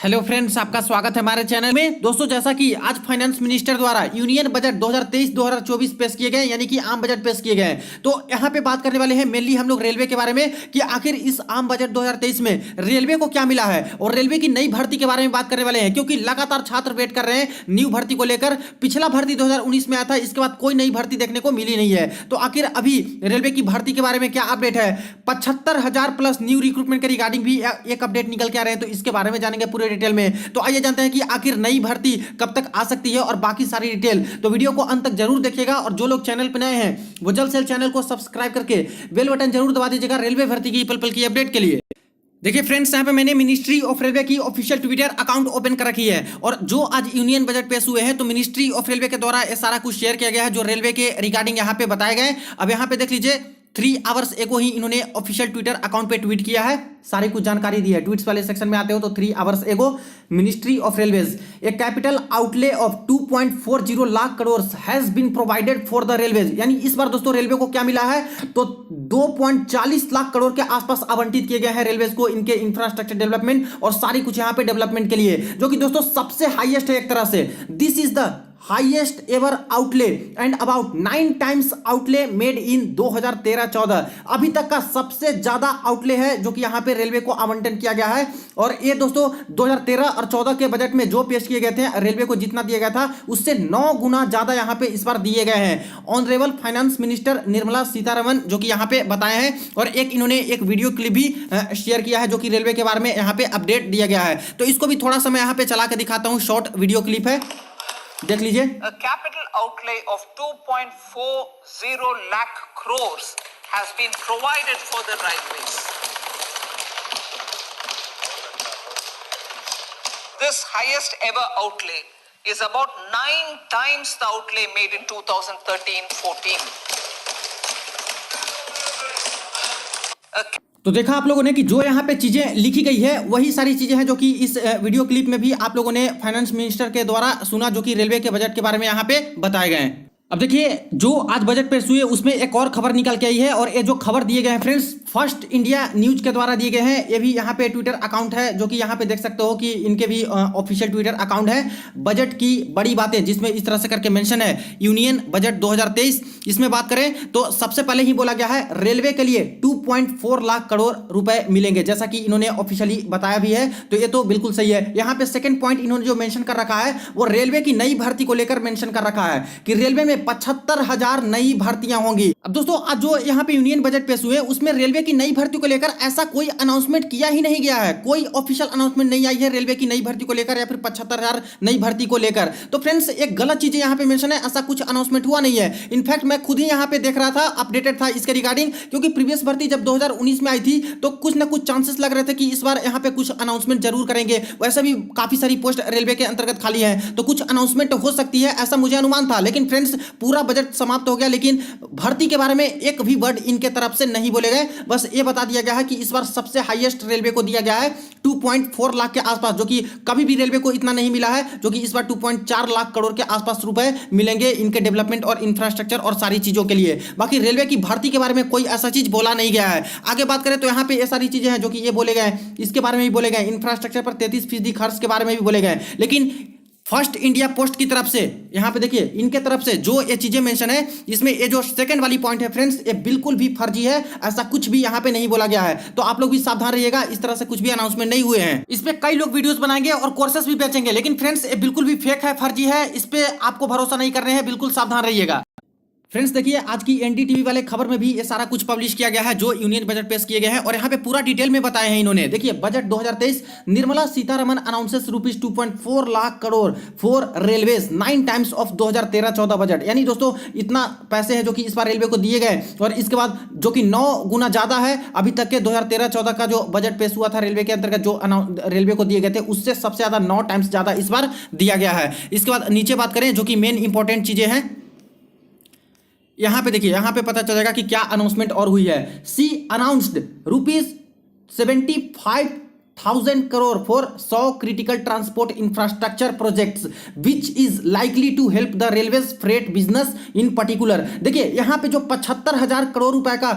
Hello friends, आपका स्वागत है हमारे चैनल में। दोस्तों, जैसा कि आज फाइनेंस मिनिस्टर द्वारा यूनियन बजट 2023-2024 पेश किए गए, यानी कि आम बजट पेश किए गए हैं, तो यहाँ पे बात करने वाले हैं मेनली हम लोग रेलवे के बारे में कि आखिर इस आम बजट 2023 में रेलवे को क्या मिला है और रेलवे की नई भर्ती के बारे में बात करने वाले हैं, क्योंकि लगातार छात्र वेट कर रहे हैं न्यू भर्ती को लेकर। पिछला भर्ती 2019 में आया था, इसके बाद कोई नई भर्ती देखने को मिली नहीं है। तो आखिर अभी रेलवे की भर्ती के बारे में क्या अपडेट है? 75,000 प्लस न्यू रिक्रूटमेंट के रिगार्डिंग भी एक अपडेट निकल के आ रहे हैं, तो इसके बारे में जानेंगे पूरे डिटेल में। तो आइए जानते हैं कि आखिर नई भर्ती कब तक आ सकती है और बाकी सारी डिटेल। तो वीडियो को अंत तक जरूर देखिएगा और जो लोग चैनल पर नए हैं वो जल्द से जल्द चैनल को सब्सक्राइब करके बेल बटन जरूर दबा दीजिएगा रेलवे भर्ती की पल पल की अपडेट के लिए। देखिए फ्रेंड्स, यहाँ पे मैंने मिनिस्ट्री ऑफ रेलवे की ऑफिशियल ट्विटर अकाउंट ओपन कर रखी है और जो आज यूनियन बजट पेश हुए हैं तो मिनिस्ट्री ऑफ रेलवे के द्वारा ये सारा कुछ शेयर किया गया है जो रेलवे के रिगार्डिंग यहाँ पे बताए गए। अब यहाँ पे देख लीजिए, 3 आवर्स एगो ही इन्होंने ऑफिशियल ट्विटर अकाउंट पे ट्वीट किया है, सारी कुछ जानकारी दी है। ट्वीट्स वाले सेक्शन में आते हो तो 3 hours ago ministry of railways a capital outlay of 2.40 lakh crore has been provided for the railways. यानी इस बार दोस्तों रेलवे को क्या मिला है तो 2.40 लाख करोड़ के आसपास आवंटित किए गए हैं रेलवेज को इनके इंफ्रास्ट्रक्चर डेवलपमेंट और सारी कुछ यहाँ पे डेवलपमेंट के लिए, जो कि दोस्तों सबसे हाईएस्ट है एक तरह से। This is the highest ever outlay and about 9 times outlay made in 2013-14। अभी तक का सबसे ज्यादा आउटले है जो कि यहां पे रेलवे को आवंटन किया गया है। और ये दोस्तों 2013 और 14 के बजट में जो पेश किए गए थे रेलवे को जितना दिया गया था उससे 9 गुना ज्यादा यहां पे इस बार दिए गए हैं। Honourable finance minister Nirmala Sitharaman जो कि यहां पे बताए हैं और एक इन्होंने एक वीडियो क्लिप भी शेयर किया है जो कि रेलवे के बारे में यहां पे अपडेट दिया गया है। तो इसको भी थोड़ा सा मैं यहां पे चला के दिखाता हूं, शॉर्ट वीडियो क्लिप है, देख लीजिए। A capital outlay of 2.40 lakh crores has been provided for the railways. This highest ever outlay is about 9 times the outlay made in 2013-14. तो देखा आप लोगों ने कि जो यहाँ पे चीजें लिखी गई है वही सारी चीजें हैं जो कि इस वीडियो क्लिप में भी आप लोगों ने फाइनेंस मिनिस्टर के द्वारा सुना, जो कि रेलवे के बजट के बारे में यहाँ पे बताए गए हैं। अब देखिए, जो आज बजट पेश हुए उसमें एक और खबर निकल के आई है और ये जो खबर दिए गए हैं फ्रेंड्स फर्स्ट इंडिया न्यूज के द्वारा दिए गए हैं। ये भी यहाँ पे ट्विटर अकाउंट है जो कि यहाँ पे देख सकते हो कि इनके भी ऑफिशियल ट्विटर अकाउंट है। बजट की बड़ी बातें जिसमें इस तरह से करके मेंशन है यूनियन बजट 2023। इसमें बात करें तो सबसे पहले ही बोला गया है रेलवे के लिए 2.4 लाख करोड़ रुपए मिलेंगे, जैसा कि इन्होंने ऑफिशियली बताया भी है। तो ये तो बिल्कुल सही है। यहाँ पे सेकेंड पॉइंट इन्होंने जो मेंशन कर रखा है वो रेलवे की नई भर्ती को लेकर मेंशन कर रखा है कि रेलवे में 75,000 नई भर्तियां होंगी। अब दोस्तों, आज जो यहाँ पे यूनियन बजट पेश हुए उसमें रेलवे की नई भर्ती को लेकर ऐसा कोई अनाउंसमेंट किया ही नहीं गया है, कोई ऑफिशियल अनाउंसमेंट नहीं आई है रेलवे की नई भर्ती को लेकर या फिर 75,000 नई भर्ती को लेकर। तो फ्रेंड्स, एक गलत चीज यहाँ पे मेंशन है, ऐसा कुछ अनाउंसमेंट हुआ नहीं है। इनफैक्ट मैं खुद ही यहाँ पे देख रहा था, अपडेटेड था इसके रिगार्डिंग, क्योंकि प्रीवियस भर्ती जब 2019 में आई थी तो कुछ ना कुछ चांसेस लग रहे थे कि इस बार यहाँ पे कुछ अनाउंसमेंट जरूर करेंगे। वैसे भी काफी सारी पोस्ट रेलवे के अंतर्गत खाली है तो कुछ अनाउंसमेंट हो सकती है, ऐसा मुझे अनुमान था। लेकिन फ्रेंड्स, पूरा बजट समाप्त हो गया लेकिन भर्ती के बारे में एक भी वर्ड इनके तरफ से नहीं बोले गए। बस ये बता दिया गया है कि इस बार सबसे हाईएस्ट रेलवे को दिया गया है 2.4 लाख के आसपास, जो कि कभी भी रेलवे को इतना नहीं मिला है, जो कि इस बार 2.4 लाख करोड़ के आसपास रुपए मिलेंगे इनके डेवलपमेंट और इंफ्रास्ट्रक्चर और सारी चीजों के लिए। बाकी रेलवे की भर्ती के बारे में कोई ऐसा चीज बोला नहीं गया है। आगे बात करें तो यहाँ पे ये सारी चीजें हैं जो कि ये बोले गए, इसके बारे में भी बोले गए, इंफ्रास्ट्रक्चर पर 33% खर्च के बारे में भी बोले गए। लेकिन फर्स्ट इंडिया पोस्ट की तरफ से यहाँ पे देखिए इनके तरफ से जो ये चीजें मेंशन है, इसमें ये जो सेकंड वाली पॉइंट है फ्रेंड्स, ये बिल्कुल भी फर्जी है, ऐसा कुछ भी यहाँ पे नहीं बोला गया है। तो आप लोग भी सावधान रहिएगा, इस तरह से कुछ भी अनाउंसमेंट नहीं हुए हैं। इस पे कई लोग वीडियोस बनाएंगे और कोर्सेस भी बेचेंगे, लेकिन फ्रेंड्स ये बिल्कुल भी फेक है, फर्जी है, इस पे आपको भरोसा नहीं करने हैं, बिल्कुल सावधान रहिएगा। फ्रेंड्स देखिए, आज की एनडीटीवी वाले खबर में भी ये सारा कुछ पब्लिश किया गया है जो यूनियन बजट पेश किए गए हैं और यहाँ पे पूरा डिटेल में बताए हैं इन्होंने। देखिए, budget 2023 Nirmala Sitharaman announces rupees 2.4 lakh crore for railways 9 times of 2013-14 budget. यानी दोस्तों इतना पैसे हैं जो कि इस बार रेलवे को दिए गए और इसके बाद जो कि 9 गुना ज्यादा है अभी तक के 2013-14 का जो बजट पेश हुआ था रेलवे के अंतर्गत, जो रेलवे को दिए गए थे उससे सबसे ज्यादा 9 टाइम्स ज्यादा इस बार दिया गया है। इसके बाद नीचे बात करें जो कि मेन इंपॉर्टेंट चीजें हैं, यहां पे देखिए, यहां पे पता चलेगा कि क्या अनाउंसमेंट और हुई है। सी announced rupees 75 1000 crore for 100 critical transport infrastructure projects which is likely to help the railways freight business in particular। देखिए यहाँ पे जो 75,000 करोड़ रुपए का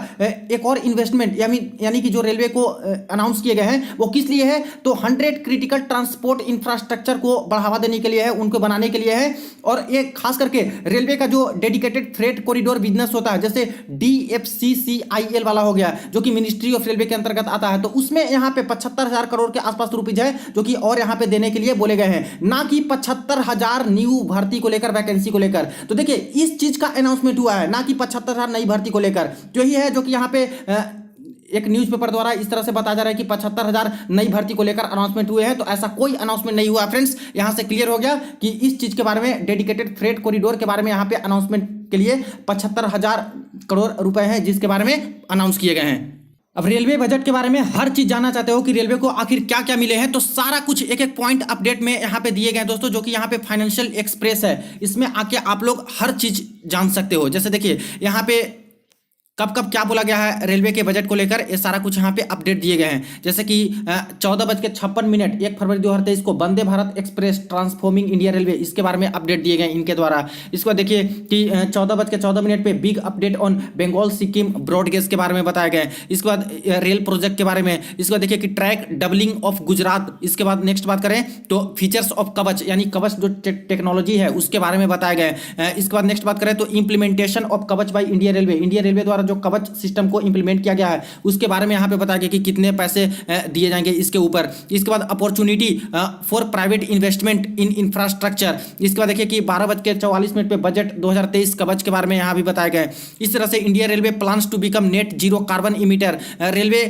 एक और इन्वेस्टमेंट यानी कि जो रेलवे को अनाउंस किए गए हैं वो किस लिए है, तो 100 क्रिटिकल ट्रांसपोर्ट इंफ्रास्ट्रक्चर को बढ़ावा देने के लिए है, उनको बनाने के लिए है। और ये खास करके रेलवे का जो डेडिकेटेड फ्रेट कॉरिडोर बिजनेस होता है, जैसे DFCCIL वाला हो गया जो कि मिनिस्ट्री ऑफ रेलवे के अंतर्गत आता है, तो उसमें यहाँ पे 75,000 करोड़ के आसपास रुपीज है जो कि और यहाँ पे देने के लिए बोले गए हैं, ना कि 75,000 न्यू भर्ती को लेकर, वैकेंसी को लेकर। तो देखिए इस चीज का अनाउंसमेंट हुआ है, ना कि 75,000 नई भर्ती को लेकर। तो यही है जो कि यहाँ पे एक न्यूज़पेपर द्वारा इस तरह से बताया जा रहा है कि 75,000 नई भर्ती को लेकर अनाउंसमेंट हुए हैं। तो ऐसा कोई अनाउंसमेंट नहीं हुआ फ्रेंड्स। यहां से क्लियर हो गया कि इस चीज के बारे में, डेडिकेटेड फ्रेट कॉरिडोर के बारे में यहाँ पे अनाउंसमेंट के लिए 75,000 करोड़ रुपए हैं जिसके बारे में अनाउंस किए गए हैं। अब रेलवे बजट के बारे में हर चीज जानना चाहते हो कि रेलवे को आखिर क्या क्या मिले हैं, तो सारा कुछ एक एक पॉइंट अपडेट में यहाँ पे दिए गए हैं दोस्तों, जो कि यहाँ पे फाइनेंशियल एक्सप्रेस है। इसमें आके आप लोग हर चीज जान सकते हो। जैसे देखिए यहाँ पे कब कब क्या बोला गया है रेलवे के बजट को लेकर, ये सारा कुछ यहाँ पे अपडेट दिए गए हैं। जैसे कि 14:56 1 फरवरी 2023 को Vande Bharat express transforming India railway, इसके बारे में अपडेट दिए गए इनके द्वारा। इसके बाद देखिए कि 14:14 पे big update on Bengal Sikkim broad gauge के बारे में बताया गया है। इसके बाद रेल प्रोजेक्ट के बारे में। इसके बाद देखिए कि ट्रैक डबलिंग ऑफ गुजरात। इसके बाद नेक्स्ट बात करें तो फीचर्स ऑफ कवच, यानी कवच जो टेक्नोलॉजी है उसके बारे में बताया गया है। इसके बाद नेक्स्ट बात करें तो इंप्लीमेंटेशन ऑफ कवच बाई इंडिया रेलवे द्वारा जो कवच सिस्टम को इंप्लीमेंट किया गया है उसके बारे में यहाँ पे बताया गया कि कितने पैसे दिए जाएंगे इसके ऊपर। इसके बाद opportunity for private investment in infrastructure. इसके बाद देखिए कि 12:44 पे बजट 2023 कवच के बारे में यहाँ भी बताया गया है। इस तरह से India railway plans to become net zero carbon emitter, railway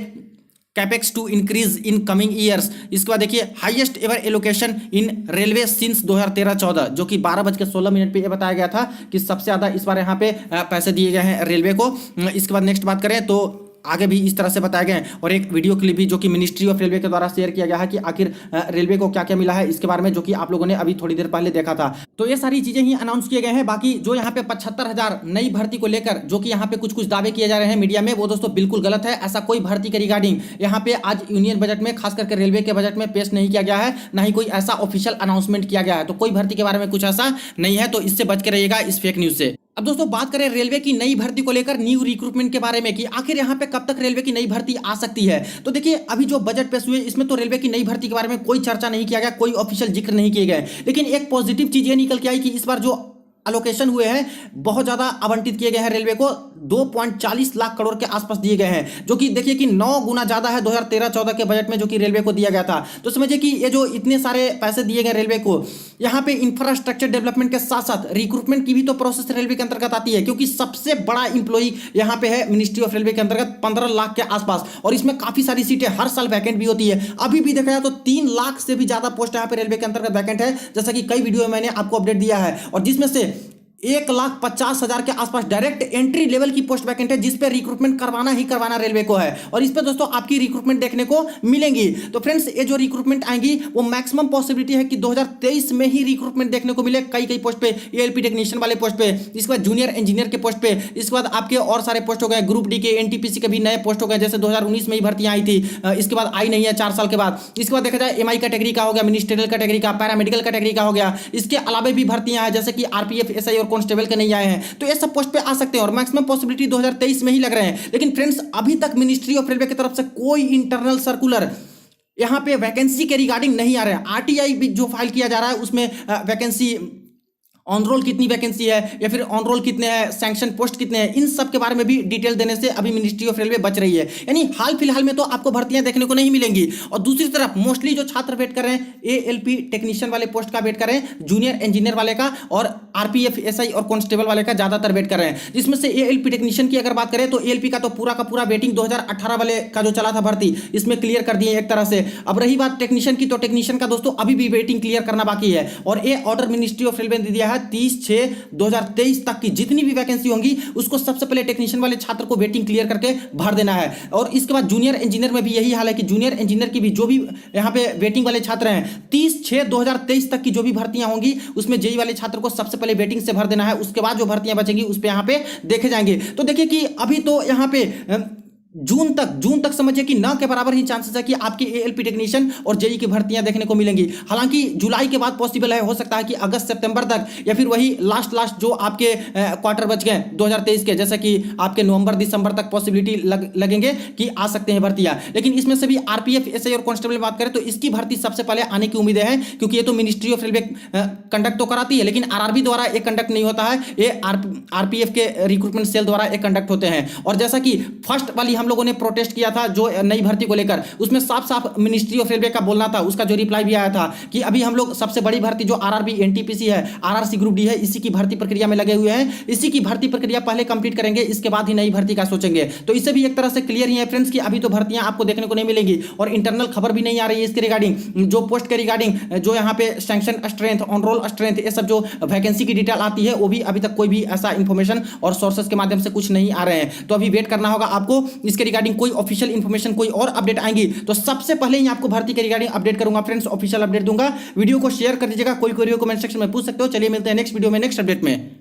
capex to increase in coming years. इसके बाद देखिए highest ever allocation in railway since 2013-14, जो कि 12:16 पे ये बताया गया था कि सबसे ज्यादा इस बार यहाँ पे पैसे दिए गए हैं रेलवे को। इसके बाद नेक्स्ट बात करें तो आगे भी इस तरह से बताया गया है। और एक वीडियो क्लिप भी जो कि मिनिस्ट्री ऑफ रेलवे के द्वारा शेयर किया गया है कि आखिर रेलवे को क्या क्या मिला है इसके बारे में, जो कि आप लोगों ने अभी थोड़ी देर पहले देखा था। तो ये सारी चीजें ही अनाउंस किए गए हैं। बाकी जो यहाँ पे 75,000 नई भर्ती को लेकर जो कि यहाँ पे कुछ कुछ दावे किए जा रहे हैं मीडिया में, वो दोस्तों बिल्कुल गलत है। ऐसा कोई भर्ती के रिगार्डिंग यहाँ पे आज यूनियन बजट में, खास करके रेलवे के बजट में पेश नहीं किया गया है, ना ही कोई ऐसा ऑफिशियल अनाउंसमेंट किया गया है। तो कोई भर्ती के बारे में कुछ ऐसा नहीं है, तो इससे बच के रहिएगा इस फेक न्यूज से। अब दोस्तों बात करें रेलवे की नई भर्ती को लेकर, न्यू रिक्रूटमेंट के बारे में कि आखिर यहाँ पे कब तक रेलवे की नई भर्ती आ सकती है। तो देखिए अभी जो बजट पेश हुए इसमें तो रेलवे की नई भर्ती के बारे में कोई चर्चा नहीं किया गया, कोई ऑफिशियल जिक्र नहीं किए गए। लेकिन एक पॉजिटिव चीज ये निकल के आई कि इस बार जो अलोकेशन हुए हैं बहुत ज्यादा आवंटित किए गए हैं रेलवे को, 2.40 लाख करोड़ के आसपास दिए गए हैं, जो कि देखिए कि 9 गुना ज्यादा है 2013-14 के बजट में जो कि रेलवे को दिया गया था। तो समझिए कि ये जो इतने सारे पैसे दिए गए रेलवे को, यहाँ पे इंफ्रास्ट्रक्चर डेवलपमेंट के साथ साथ रिक्रूटमेंट की भी तो प्रोसेस रेलवे के अंतर्गत आती है, क्योंकि सबसे बड़ा इंप्लॉई यहाँ पे है मिनिस्ट्री ऑफ रेलवे के अंतर्गत 15 लाख के आसपास, और इसमें काफी सारी सीटें हर साल वैकेंट भी होती है। अभी भी देखा जाए तो 3 लाख से भी ज्यादा पोस्ट यहाँ पे रेलवे के अंतर्गत वैकेंट है, जैसा कि कई वीडियो में मैंने आपको अपडेट दिया है। और जिसमें से 1,50,000 के आसपास डायरेक्ट एंट्री लेवल की पोस्ट वैकेंट है, जिस पे रिक्रूटमेंट करवाना ही करवाना रेलवे को है, और इस पे दोस्तों आपकी रिक्रूटमेंट देखने को मिलेंगी। तो फ्रेंड्स ये जो रिक्रूटमेंट आएंगी वो मैक्सिमम पॉसिबिलिटी है कि 2023 में ही रिक्रूटमेंट देखने को मिले, कई पोस्ट पे, ALP टेक्नीशियन वाले पोस्ट पे, इसके बाद जूनियर इंजीनियर के पोस्ट पे, इसके बाद आपके और सारे पोस्ट हो गए, ग्रुप डी के, NTPC के भी नए पोस्ट हो गए, जैसे 2019 में ही भर्तियां आई थी, इसके बाद आई नहीं है 4 साल के बाद। इसके बाद देखा जाए MI कैटेगरी का हो गया, मिनिस्ट्रियल कैटेगरी का, पैरामेडिकल कैटेगरी का हो गया, इसके अलावा भी भर्तियां हैं जैसे कि RPF, SI और कांस्टेबल के नहीं आए हैं। तो ये सब पोस्ट पे आ सकते हैं और मैक्सिमम पॉसिबिलिटी 2023 में ही लग रहे हैं। लेकिन फ्रेंड्स अभी तक मिनिस्ट्री ऑफ रेलवे की तरफ से कोई इंटरनल सर्कुलर यहां पे वैकेंसी के रिगार्डिंग नहीं आ रहा है। RTI भी जो फाइल किया जा रहा है उसमें वैकेंसी ऑन रोल कितनी वैकेंसी है या फिर ऑन रोल कितने हैं, सैंक्शन पोस्ट कितने हैं, इन सब के बारे में भी डिटेल देने से अभी मिनिस्ट्री ऑफ रेलवे बच रही है। यानी हाल फिलहाल में तो आपको भर्तियां देखने को नहीं मिलेंगी। और दूसरी तरफ मोस्टली जो छात्र वेट कर रहे हैं ALP टेक्नीशियन वाले पोस्ट का वेट कर रहे हैं, जूनियर इंजीनियर वाले का, और RPF, SI और कांस्टेबल वाले का ज्यादातर वेट कर रहे हैं। जिसमें से ALP टेक्नीशियन की अगर बात करें तो ALP का तो पूरा का पूरा वेटिंग 2018 वाले का जो चला था भर्ती, इसमें क्लियर कर दिए एक तरह से। अब रही बात टेक्नीशियन की, तो टेक्नीशियन का दोस्तों अभी भी वेटिंग क्लियर करना बाकी है, और ये ऑर्डर मिनिस्ट्री ऑफ रेलवे ने दिया है 30/6/2023 तक की जितनी भी वैकेंसी होंगी उसको सबसे पहले टेक्नीशियन वाले छात्र को वेटिंग क्लियर करके भर देना है। और इसके बाद जूनियर इंजीनियर में भी यही हाल है कि जूनियर इंजीनियर की भी जो भी यहाँ पे वेटिंग वाले छात्र हैं 30/6/2023 तक की जो भी भर्तियां होंगी उसमें जेई वाले छात्र को सबसे पहले वेटिंग से भर देना है। उसके बाद जो भर्तियां बचेंगी उस पर यहाँ पे देखे जाएंगे। तो देखिए कि अभी तो यहाँ पे जून तक समझिए कि ना के बराबर ही चांसेस है कि आपकी एएलपी टेक्नीशियन और जेई की भर्तियां देखने को मिलेंगी। हालांकि जुलाई के बाद पॉसिबल है, हो सकता है कि अगस्त सितंबर तक या फिर वही लास्ट जो आपके क्वार्टर बच गए 2023 के, जैसे कि आपके नवंबर दिसंबर तक पॉसिबिलिटी लगेंगे कि आ सकते हैं भर्तियां। लेकिन इसमें से भी आरपीएफ, एसआई और कांस्टेबल की बात करें तो इसकी भर्ती सबसे पहले आने की उम्मीदें हैं, क्योंकि ये तो मिनिस्ट्री ऑफ रेलवे कंडक्ट तो कराती है, लेकिन आरआरबी द्वारा एक कंडक्ट नहीं होता है, ये आरपीएफ के रिक्रूटमेंट सेल द्वारा एक कंडक्ट होते हैं। और जैसा कि फर्स्ट वाली हम लोगों ने प्रोटेस्ट किया था जो नई भर्ती को लेकर, उसमें साफ साफ मिनिस्ट्री ऑफ रेलवे का बोलना था, उसका जो रिप्लाई भी आया था कि अभी हम लोग सबसे बड़ी भर्ती जो आरआरबी एनटीपीसी है, आरआरसी ग्रुप डी है, इसी की भर्ती प्रक्रिया में लगे हुए हैं, इसी की भर्ती प्रक्रिया पहले कंप्लीट करेंगे, इसके बाद ही नई भर्ती का सोचेंगे। तो इससे भी एक तरह से क्लियर ही है फ्रेंड्स कि अभी तो भर्तियां आपको देखने को नहीं मिलेंगी और इंटरनल खबर भी नहीं आ रही है इसके रिगार्डिंग, जो पोस्ट के रिगार्डिंग जो यहाँ पे sanction strength, on roll strength, ये सब जो वैकेंसी की डिटेल आती है वो भी अभी तक कोई भी ऐसा इंफॉर्मेशन और सोर्सेस के माध्यम से कुछ नहीं आ रहे हैं। तो अभी वेट करना होगा आपको, इसके रिगार्डिंग कोई ऑफिशियल इंफॉर्मेशन, कोई और अपडेट आएंगी तो सबसे पहले ही आपको भर्ती के रिगार्डिंग अपडेट करूंगा फ्रेंड्स, ऑफिशियल अपडेट दूंगा। वीडियो को शेयर कर दीजिएगा, कोई क्वेरी हो कमेंट सेक्शन में पूछ सकते हो। चलिए मिलते हैं नेक्स्ट वीडियो में नेक्स्ट अपडेट में।